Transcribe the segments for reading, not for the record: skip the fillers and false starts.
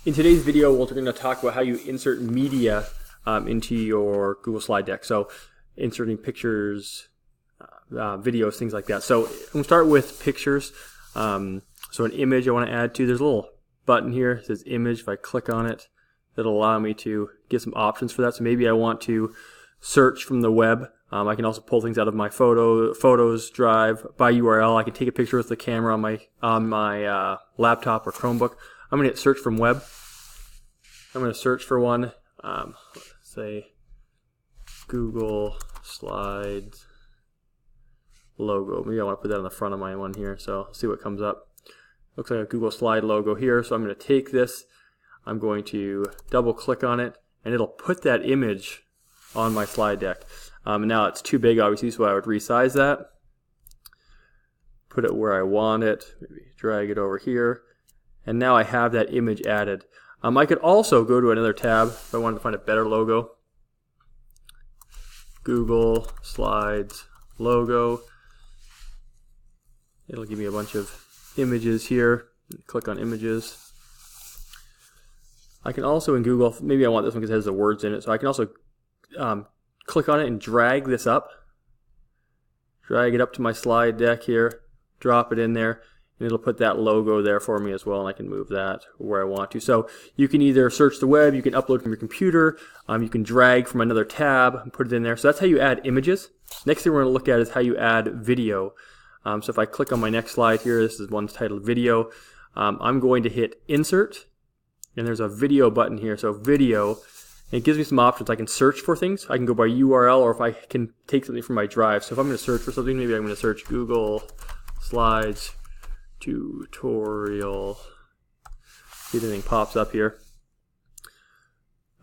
In today's video, we're going to talk about how you insert media into your Google Slide deck. So inserting pictures, videos, things like that. So I'm going to start with pictures. So an image I want to add to, there's a little button here, it says image. If I click on it, it'll allow me to get some options for that. So maybe I want to search from the web. I can also pull things out of my Photos drive by URL. I can take a picture with the camera on my laptop or Chromebook. I'm going to hit search from web. I'm going to search for one, let's say Google Slides logo. Maybe I want to put that on the front of my one here, so I'll see what comes up. Looks like a Google Slide logo here, so I'm going to take this, I'm going to double click on it, and it'll put that image on my slide deck. Now it's too big obviously, so I would resize that, put it where I want it, maybe drag it over here, and now I have that image added. I could also go to another tab if I wanted to find a better logo. Google Slides logo. It'll give me a bunch of images here. Click on images. I can also in Google, maybe I want this one because it has the words in it, so I can also click on it and drag this up. Drag it up to my slide deck here, drop it in there, and it'll put that logo there for me as well, and I can move that where I want to. So you can either search the web, you can upload from your computer, you can drag from another tab and put it in there. So that's how you add images. Next thing we're going to look at is how you add video. So if I click on my next slide here, this is one titled video, I'm going to hit insert, and there's a video button here. So video, and it gives me some options. I can search for things. I can go by URL, or if I can take something from my drive. So if I'm going to search for something, maybe I'm going to search Google Slides tutorial. See if anything pops up here.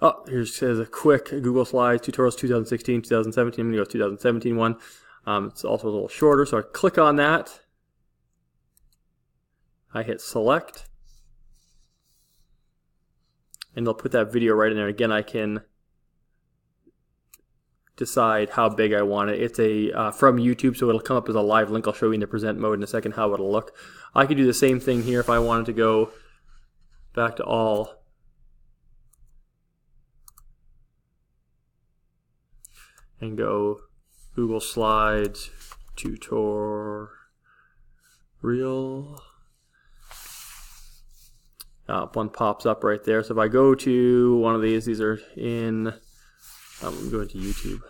Oh, here it says a quick Google Slides tutorials 2016, 2017. I'm going to go with 2017 one. It's also a little shorter, so I click on that. I hit select, and they'll put that video right in there. Again, I can decide how big I want it. It's a from YouTube, so it'll come up as a live link. I'll show you in the present mode in a second how it'll look. I could do the same thing here if I wanted to go back to all. And go Google Slides tutorial. One pops up right there. So if I go to one of these are in, I'm going to YouTube.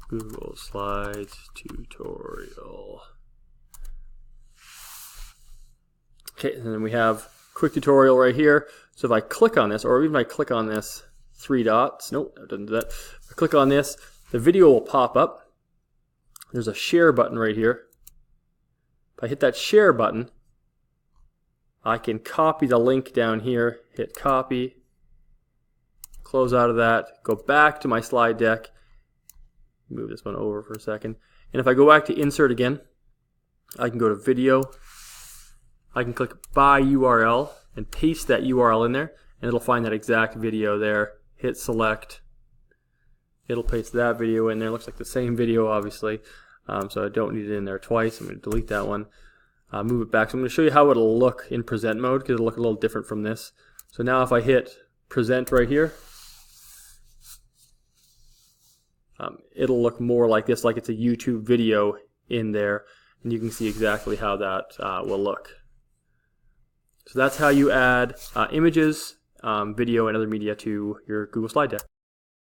Google Slides tutorial. Okay, and then we have quick tutorial right here. So if I click on this, or even if I click on this, three dots, nope, it doesn't do that. If I click on this, the video will pop up. There's a share button right here. If I hit that share button, I can copy the link down here, hit copy, close out of that, go back to my slide deck, move this one over for a second, and if I go back to insert again, I can go to video, I can click by URL and paste that URL in there, and it'll find that exact video there. Hit select, it'll paste that video in there. It looks like the same video obviously, so I don't need it in there twice. I'm going to delete that one, move it back. So I'm going to show you how it'll look in present mode, because it'll look a little different from this. So now if I hit present right here, it'll look more like this, like it's a YouTube video in there, and you can see exactly how that will look. So that's how you add images, video, and other media to your Google Slide deck.